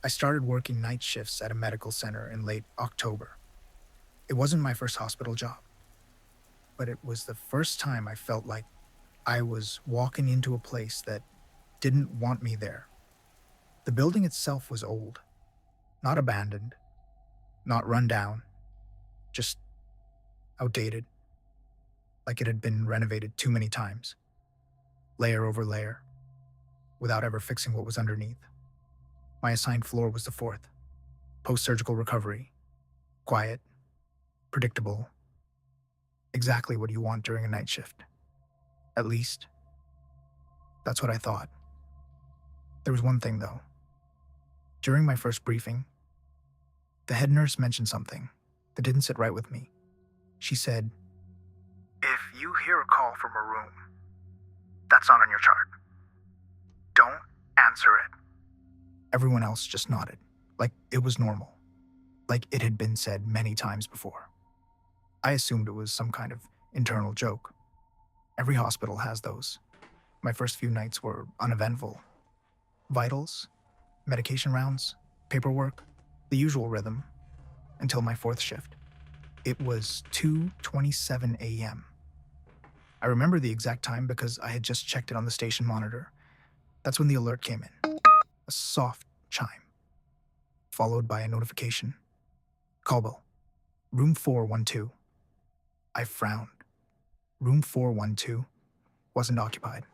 I started working night shifts at a medical center in late October. It wasn't my first hospital job, but it was the first time I felt like I was walking into a place that didn't want me there. The building itself was old, not abandoned, not run down, just outdated, like it had been renovated too many times, layer over layer, without ever fixing what was underneath. My assigned floor was the fourth, post surgical recovery, quiet, predictable, exactly what you want during a night shift. At least, that's what I thought. There was one thing, though. During my first briefing, the head nurse mentioned something that didn't sit right with me. She said, "If you hear a call from a room, that's not on your chart. Don't answer it." Everyone else just nodded, like it was normal, like it had been said many times before. I assumed it was some kind of internal joke. Every hospital has those. My first few nights were uneventful. Vitals, medication rounds, paperwork, the usual rhythm, until my fourth shift. It was 2:27 a.m. I remember the exact time because I had just checked it on the station monitor. That's when the alert came in. A soft chime, followed by a notification. Call bell. Room 412. I frowned. Room 412 wasn't occupied.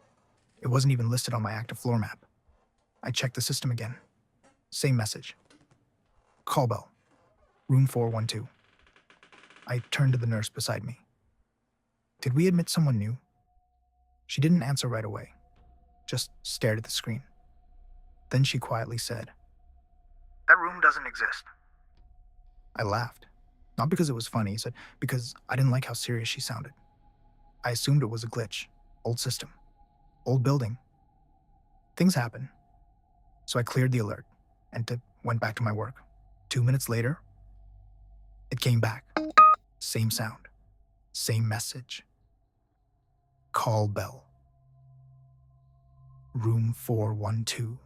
It wasn't even listed on my active floor map. I checked the system again. Same message. Call bell. Room 412. I turned to the nurse beside me. Did we admit someone new? She didn't answer right away, just stared at the screen. Then she quietly said, "That room doesn't exist." I laughed. Not because it was funny, said because I didn't like how serious she sounded. I assumed it was a glitch, old system, old building. Things happen. So I cleared the alert and went back to my work. 2 minutes later, it came back. Same sound, same message. Call bell. Room 412.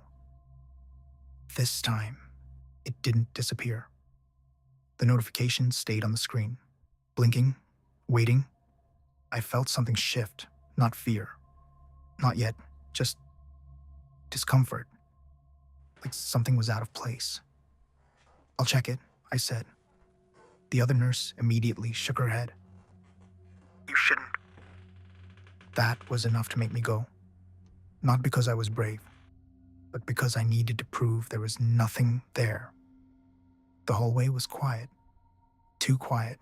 This time, it didn't disappear. The notification stayed on the screen, blinking, waiting. I felt something shift, not fear. Not yet, just discomfort, like something was out of place. "I'll check it," I said. The other nurse immediately shook her head. "You shouldn't." That was enough to make me go. Not because I was brave, but because I needed to prove there was nothing there. The hallway was quiet, too quiet,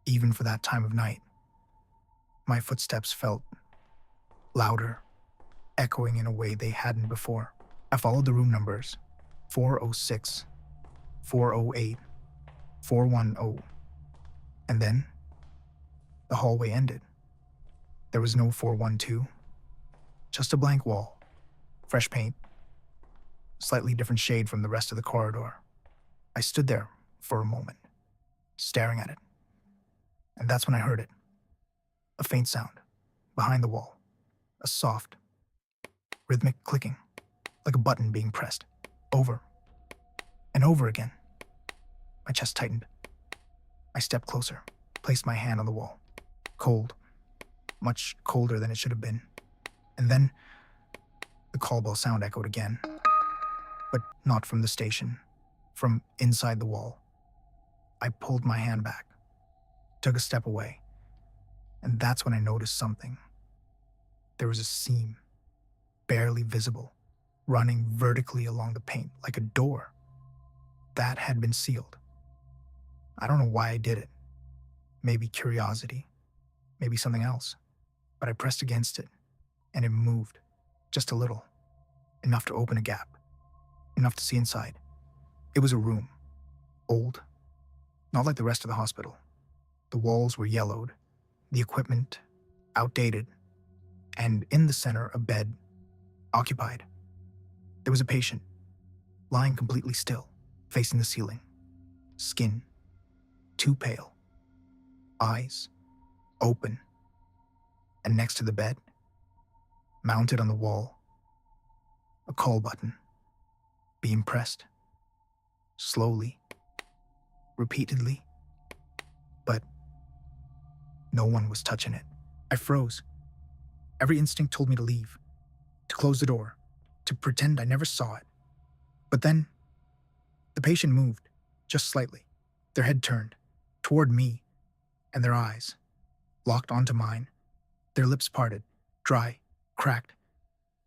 even for that time of night. My footsteps felt louder, echoing in a way they hadn't before. I followed the room numbers: 406, 408, 410. And then the hallway ended. There was no 412, just a blank wall, fresh paint, slightly different shade from the rest of the corridor. I stood there for a moment, staring at it. And that's when I heard it. A faint sound, behind the wall. A soft, rhythmic clicking, like a button being pressed, over and over again. My chest tightened. I stepped closer, placed my hand on the wall. Cold, much colder than it should have been. And then the call bell sound echoed again, but not from the station, from inside the wall. I pulled my hand back, took a step away, and that's when I noticed something. There was a seam, barely visible, running vertically along the paint like a door. That had been sealed. I don't know why I did it. Maybe curiosity, maybe something else. But I pressed against it, and it moved, just a little, enough to open a gap, enough to see inside. It was a room, old, not like the rest of the hospital. The walls were yellowed, the equipment outdated, and in the center, a bed, occupied. There was a patient, lying completely still, facing the ceiling. Skin, too pale. Eyes, open. And next to the bed, mounted on the wall, a call button, being pressed. slowly, repeatedly, but no one was touching it. I froze. Every instinct told me to leave, to close the door, to pretend I never saw it. But then, the patient moved, just slightly. Their head turned, toward me, and their eyes, locked onto mine. Their lips parted, dry, cracked,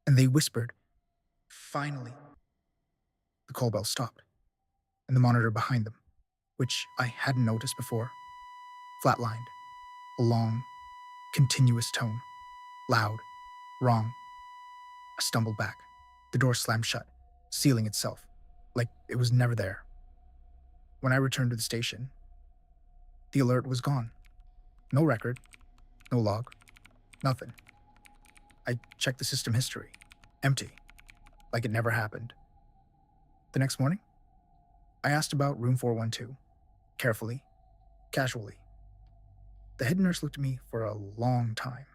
and they whispered, "Finally." The call bell stopped, and the monitor behind them, which I hadn't noticed before, flatlined, a long, continuous tone, loud, wrong. I stumbled back. The door slammed shut, sealing itself, like it was never there. When I returned to the station, the alert was gone. No record, no log, nothing. I checked the system history. Empty, like it never happened. The next morning, I asked about room 412, carefully, casually. The head nurse looked at me for a long time.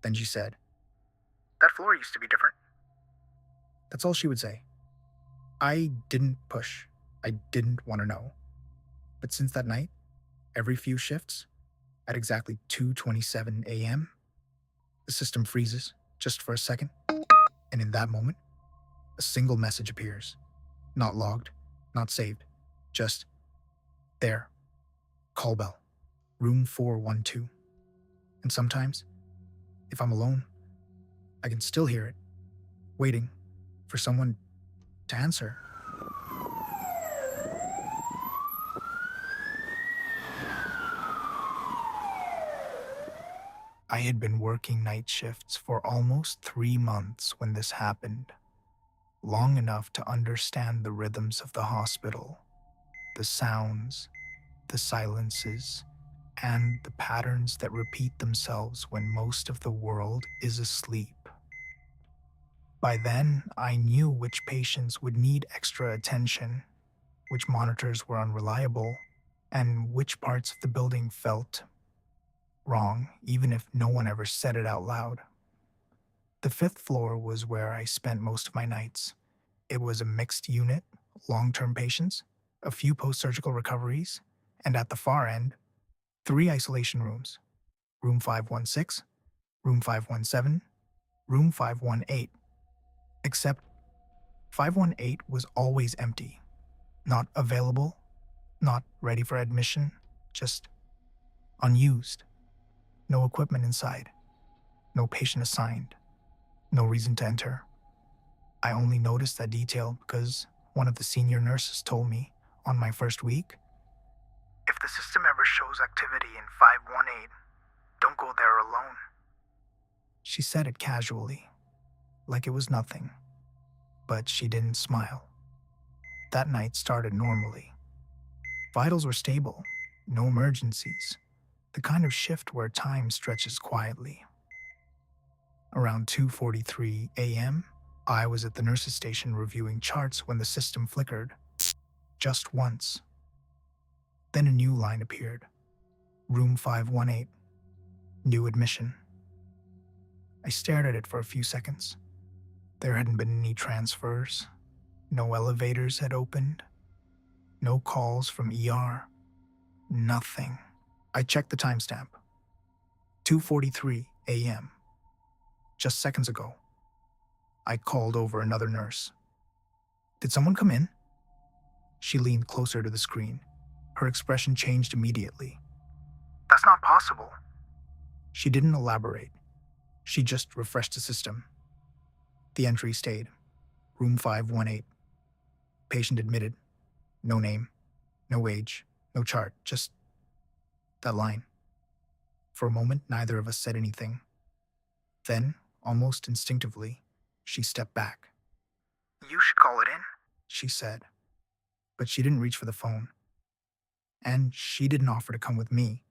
Then she said, "That floor used to be different." That's all she would say. I didn't push. I didn't want to know. But since that night, every few shifts, at exactly 2:27 a.m., the system freezes just for a second, and in that moment, a single message appears. Not logged, not saved, just there. Call bell, room 412. And sometimes, if I'm alone, I can still hear it, waiting for someone to answer. I had been working night shifts for almost 3 months when this happened, long enough to understand the rhythms of the hospital, the sounds, the silences, and the patterns that repeat themselves when most of the world is asleep. By then, I knew which patients would need extra attention, which monitors were unreliable, and which parts of the building felt wrong, even if no one ever said it out loud. The 5th floor was where I spent most of my nights. It was a mixed unit, long-term patients, a few post-surgical recoveries, and at the far end, 3 isolation rooms: room 516, room 517, room 518. Except 518 was always empty, not available, not ready for admission, just unused. No equipment inside, no patient assigned, no reason to enter. I only noticed that detail because one of the senior nurses told me on my first week, "If the system ever shows activity in 518, don't go there alone." She said it casually, like it was nothing, but she didn't smile. That night started normally. Vitals were stable, no emergencies, the kind of shift where time stretches quietly. Around 2:43 a.m., I was at the nurse's station reviewing charts when the system flickered, just once. Then a new line appeared. Room 518, new admission. I stared at it for a few seconds. There hadn't been any transfers. No elevators had opened. No calls from ER. Nothing. I checked the timestamp. 2:43 a.m. Just seconds ago. I called over another nurse. "Did someone come in?" She leaned closer to the screen. Her expression changed immediately. "That's not possible." She didn't elaborate. She just refreshed the system. The entry stayed. Room 518. Patient admitted. No name, no age, no chart, just that line. For a moment, neither of us said anything. Then, almost instinctively, she stepped back. "You should call it in," she said. But she didn't reach for the phone. And she didn't offer to come with me.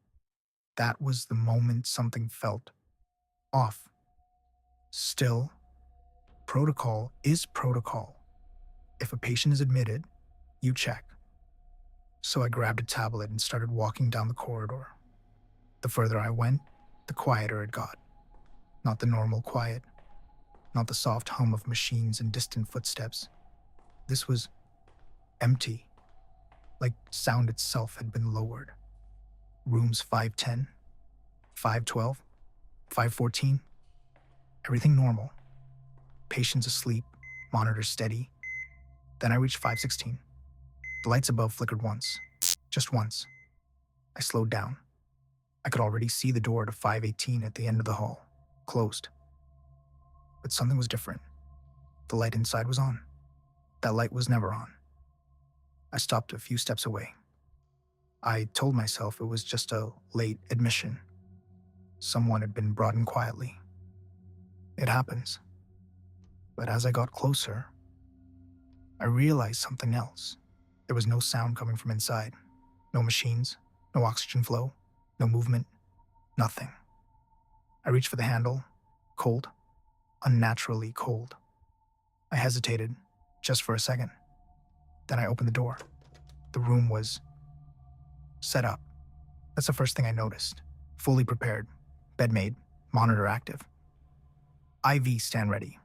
That was the moment something felt off. Still, protocol is protocol. If a patient is admitted, you check. So I grabbed a tablet and started walking down the corridor. The further I went, the quieter it got. Not the normal quiet. Not the soft hum of machines and distant footsteps. This was empty. like sound itself had been lowered. Rooms 510, 512, 514, everything normal. Patients asleep, monitor steady. Then I reached 516. The lights above flickered once, just once. I slowed down. I could already see the door to 518 at the end of the hall, closed. But something was different. The light inside was on. That light was never on. I stopped a few steps away. I told myself it was just a late admission. Someone had been brought in quietly. It happens. But as I got closer, I realized something else. There was no sound coming from inside. No machines, no oxygen flow, no movement, nothing. I reached for the handle, cold, unnaturally cold. I hesitated, just for a second. Then I opened the door. The room was set up. That's the first thing I noticed. Fully prepared, bed made, monitor active. IV stand ready,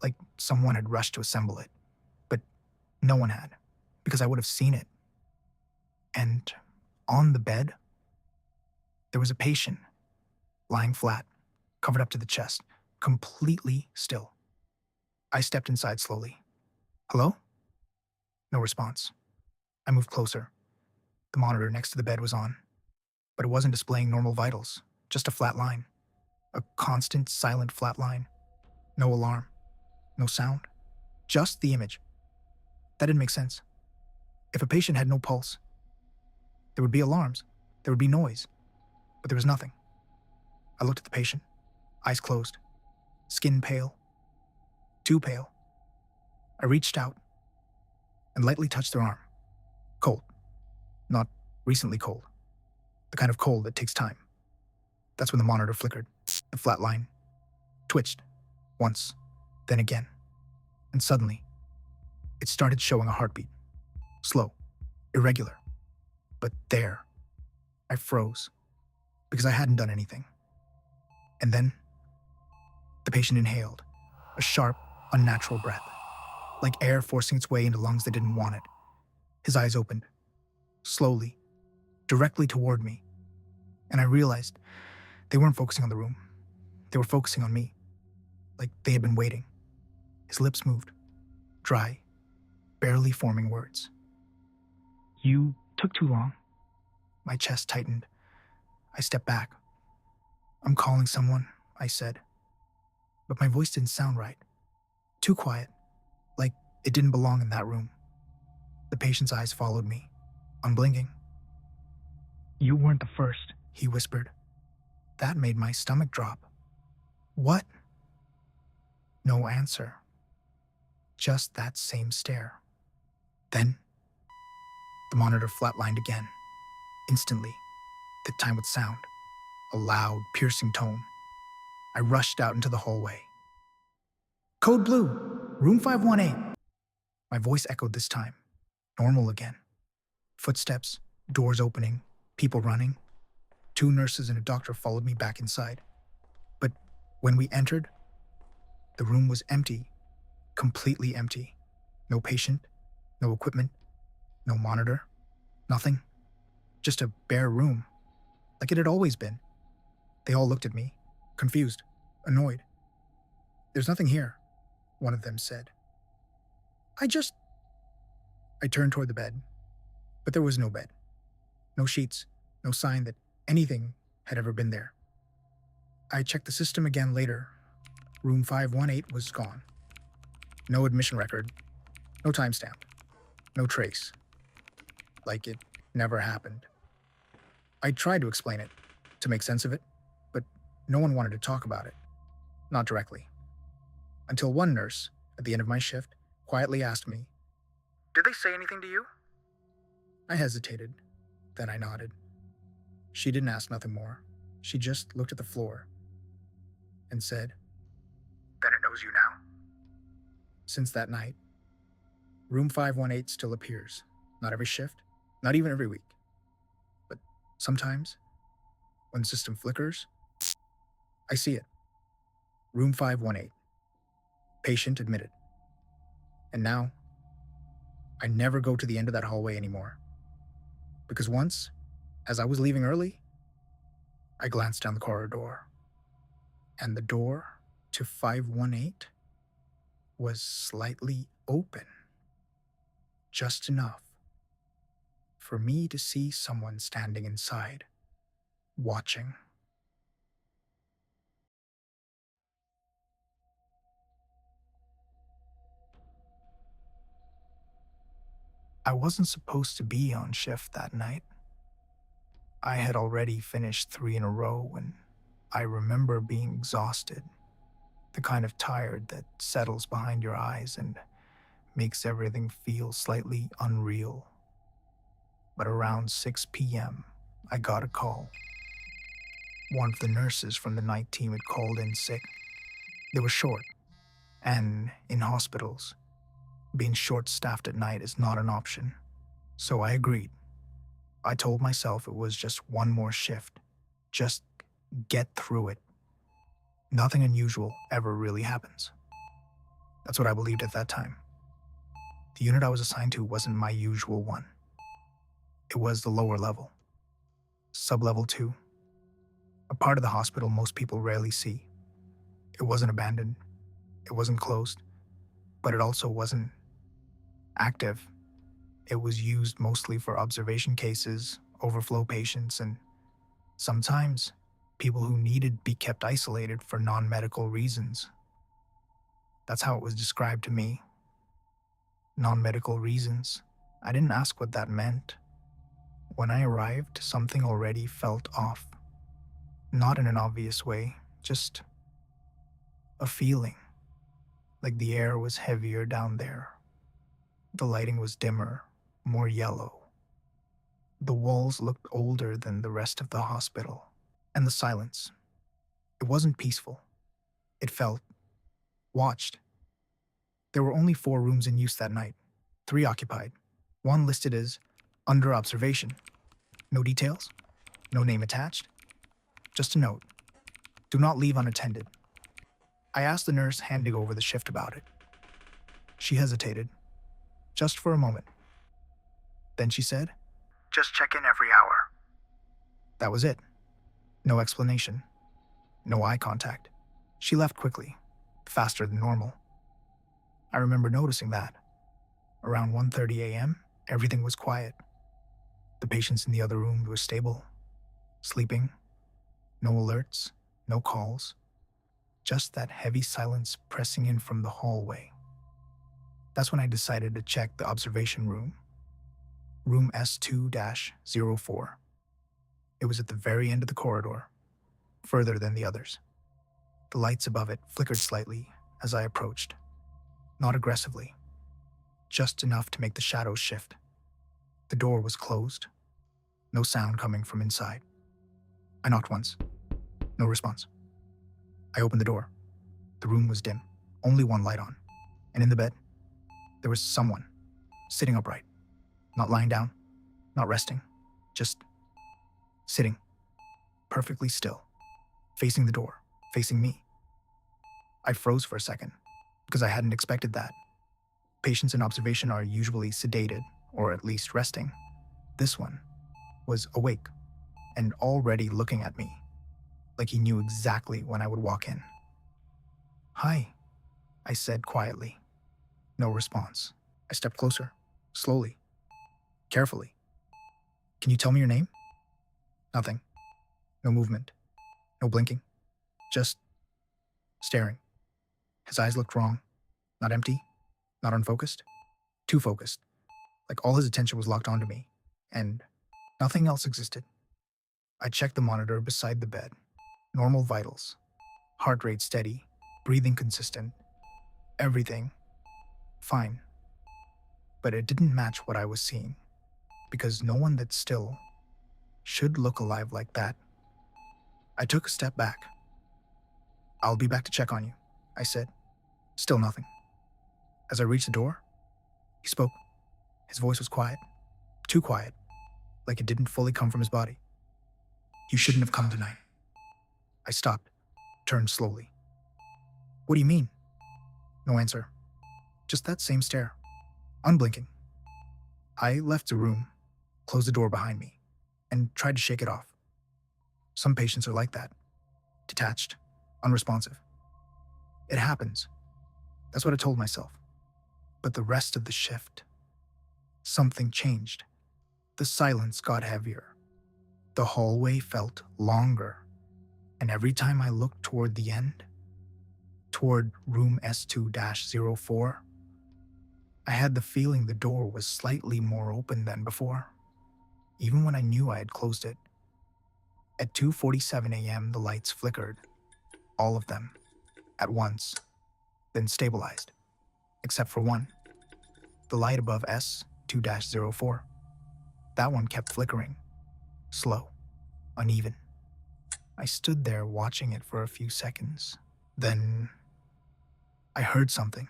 like someone had rushed to assemble it. But no one had, because I would have seen it. And on the bed, there was a patient, lying flat, covered up to the chest, completely still. I stepped inside slowly. Hello? No response. I moved closer. The monitor next to the bed was on, but it wasn't displaying normal vitals, just a flat line. A constant, silent flat line. No alarm. No sound. Just the image. That didn't make sense. If a patient had no pulse, there would be alarms, there would be noise, but there was nothing. I looked at the patient, eyes closed, skin pale, too pale. I reached out and lightly touched their arm. Cold. Not recently cold. The kind of cold that takes time. That's when the monitor flickered. The flat line twitched. Once, then again. And suddenly, it started showing a heartbeat. Slow, irregular. But there, I froze, because I hadn't done anything. And then, the patient inhaled, a sharp, unnatural breath, like air forcing its way into lungs that didn't want it. His eyes opened, slowly, directly toward me. And I realized they weren't focusing on the room. They were focusing on me, like they had been waiting. His lips moved, dry, barely forming words. You took too long. My chest tightened. I stepped back. I'm calling someone, I said. But my voice didn't sound right. Too quiet, like it didn't belong in that room. The patient's eyes followed me, unblinking. You weren't the first, he whispered. That made my stomach drop. What? No answer. Just that same stare. Then, the monitor flatlined again. Instantly, that time with sound. A loud, piercing tone. I rushed out into the hallway. Code Blue, room 518. My voice echoed this time. Normal again. Footsteps, doors opening, people running. 2 nurses and a doctor followed me back inside. But when we entered, the room was empty. Completely empty. No patient, no equipment, no monitor, nothing. Just a bare room, like it had always been. They all looked at me, confused, annoyed. There's nothing here, one of them said. I turned toward the bed, but there was no bed. No sheets, no sign that anything had ever been there. I checked the system again later. Room 518 was gone. No admission record, no timestamp, no trace. Like it never happened. I tried to explain it, to make sense of it, but no one wanted to talk about it. Not directly. Until one nurse, at the end of my shift, quietly asked me, Did they say anything to you? I hesitated, then I nodded. She didn't ask nothing more. She just looked at the floor and said, Then it knows you now. Since that night, room 518 still appears. Not every shift, not even every week. But sometimes, when the system flickers, I see it. Room 518. Patient admitted. And now, I never go to the end of that hallway anymore. Because once, as I was leaving early, I glanced down the corridor, and the door to 518 was slightly open, just enough for me to see someone standing inside, watching. I wasn't supposed to be on shift that night. I had already finished 3 in a row, and I remember being exhausted, the kind of tired that settles behind your eyes and makes everything feel slightly unreal. But around 6 p.m., I got a call. One of the nurses from the night team had called in sick. They were short, and in hospitals, being short-staffed at night is not an option. So I agreed. I told myself it was just one more shift. Just get through it. Nothing unusual ever really happens. That's what I believed at that time. The unit I was assigned to wasn't my usual one. It was the lower level. Sub-level 2. A part of the hospital most people rarely see. It wasn't abandoned. It wasn't closed. But it also wasn't active. It was used mostly for observation cases, overflow patients, and sometimes people who needed to be kept isolated for non-medical reasons. That's how it was described to me. Non-medical reasons. I didn't ask what that meant. When I arrived, something already felt off. Not in an obvious way, just a feeling. Like the air was heavier down there. The lighting was dimmer, more yellow. The walls looked older than the rest of the hospital. And the silence. It wasn't peaceful. It felt watched. There were only 4 rooms in use that night, 3 occupied. One listed as under observation. No details, no name attached. Just a note. Do not leave unattended. I asked the nurse handing over the shift about it. She hesitated, just for a moment. Then she said, "Just check in every hour." That was it. No explanation. No eye contact. She left quickly, faster than normal. I remember noticing that. Around 1:30 a.m., everything was quiet. The patients in the other room were stable, sleeping. No alerts, no calls. Just that heavy silence pressing in from the hallway. That's when I decided to check the observation room. Room S2-04. It was at the very end of the corridor, further than the others. The lights above it flickered slightly as I approached. Not aggressively, just enough to make the shadows shift. The door was closed, no sound coming from inside. I knocked once, no response. I opened the door. The room was dim, only one light on. And in the bed, there was someone, sitting upright, not lying down, not resting, just sitting, perfectly still, facing the door, facing me. I froze for a second, because I hadn't expected that. Patients in observation are usually sedated, or at least resting. This one was awake, and already looking at me, like he knew exactly when I would walk in. "Hi," I said quietly. No response. I stepped closer, slowly, carefully. "Can you tell me your name?" Nothing. No movement. No blinking. Just staring. His eyes looked wrong. Not empty. Not unfocused. Too focused. Like all his attention was locked onto me. And nothing else existed. I checked the monitor beside the bed. Normal vitals. Heart rate steady. Breathing consistent. Everything fine. But it didn't match what I was seeing. Because no one that's still should look alive like that. I took a step back. "I'll be back to check on you," I said. Still nothing. As I reached the door, he spoke. His voice was quiet. Too quiet. Like it didn't fully come from his body. "You shouldn't have come tonight." I stopped, turned slowly. "What do you mean?" No answer. Just that same stare. Unblinking. I left the room, closed the door behind me, and tried to shake it off. Some patients are like that, detached, unresponsive. It happens. That's what I told myself. But the rest of the shift, something changed. The silence got heavier. The hallway felt longer. And every time I looked toward the end, toward room S2-04, I had the feeling the door was slightly more open than before, even when I knew I had closed it. At 2:47 a.m., the lights flickered, all of them, at once, then stabilized, except for one, the light above S2-04. That one kept flickering, slow, uneven. I stood there watching it for a few seconds. Then I heard something,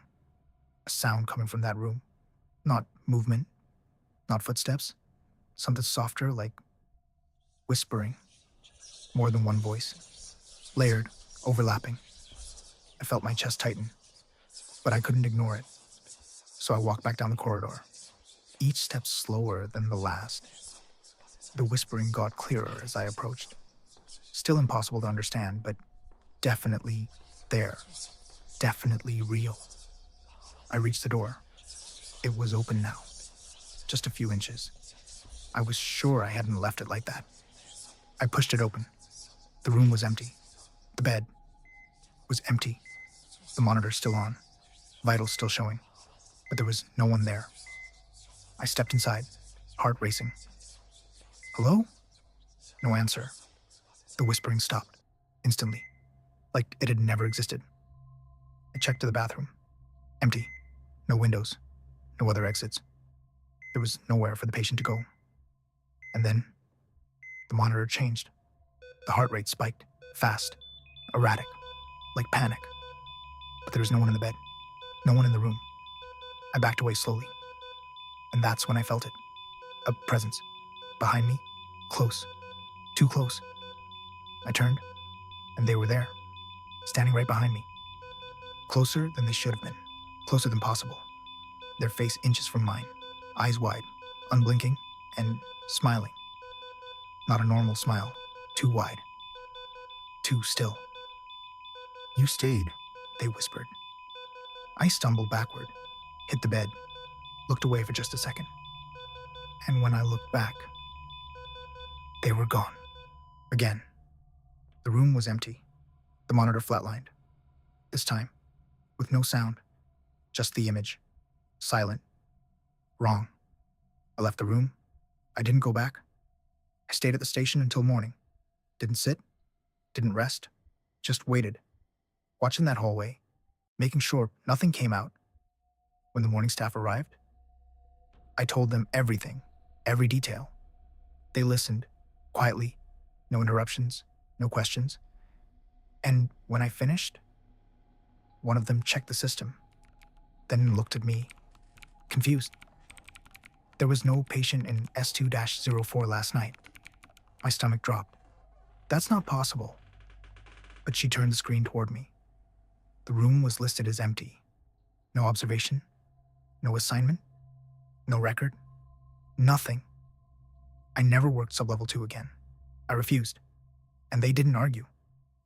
a sound coming from that room. Not movement, not footsteps, something softer, like whispering. More than one voice, layered, overlapping. I felt my chest tighten, but I couldn't ignore it. So I walked back down the corridor, each step slower than the last. The whispering got clearer as I approached. Still impossible to understand, but definitely there. Definitely real. I reached the door. It was open now. Just a few inches. I was sure I hadn't left it like that. I pushed it open. The room was empty. The bed was empty. The monitor still on. Vitals still showing. But there was no one there. I stepped inside, heart racing. Hello? No answer. The whispering stopped, instantly, like it had never existed. I checked to the bathroom. Empty. No windows. No other exits. There was nowhere for the patient to go. And then, the monitor changed. The heart rate spiked, fast, erratic, like panic. But there was no one in the bed, no one in the room. I backed away slowly. And that's when I felt it. A presence. Behind me. Close. Too close. I turned, and they were there, standing right behind me. Closer than they should have been. Closer than possible. Their face inches from mine. Eyes wide, unblinking, and smiling. Not a normal smile. Too wide. Too still. You stayed, they whispered. I stumbled backward, hit the bed, looked away for just a second. And when I looked back, they were gone. Again. The room was empty. The monitor flatlined. This time, with no sound, just the image. Silent. Wrong. I left the room. I didn't go back. I stayed at the station until morning. Didn't sit. Didn't rest. Just waited. Watching that hallway, making sure nothing came out. When the morning staff arrived, I told them everything, every detail. They listened, quietly, no interruptions, no questions. And when I finished, one of them checked the system, then looked at me, confused. There was no patient in S2-04 last night. My stomach dropped. That's not possible. But she turned the screen toward me. The room was listed as empty. No observation, no assignment, no record, nothing. I never worked sublevel 2 again. I refused. And they didn't argue,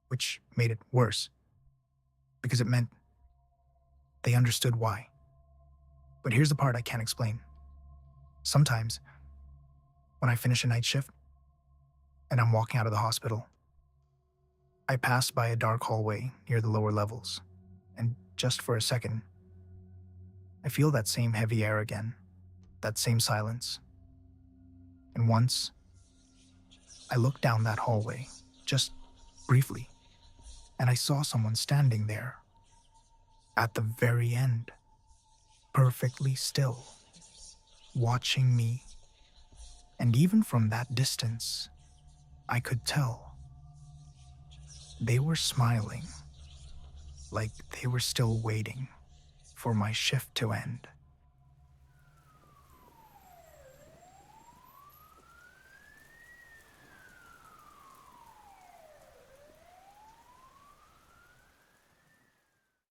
which made it worse, because it meant they understood why. But here's the part I can't explain. Sometimes, when I finish a night shift and I'm walking out of the hospital, I pass by a dark hallway near the lower levels, and just for a second, I feel that same heavy air again, that same silence. And once, I looked down that hallway, just briefly, and I saw someone standing there, at the very end, perfectly still, watching me. And even from that distance, I could tell they were smiling, like they were still waiting for my shift to end.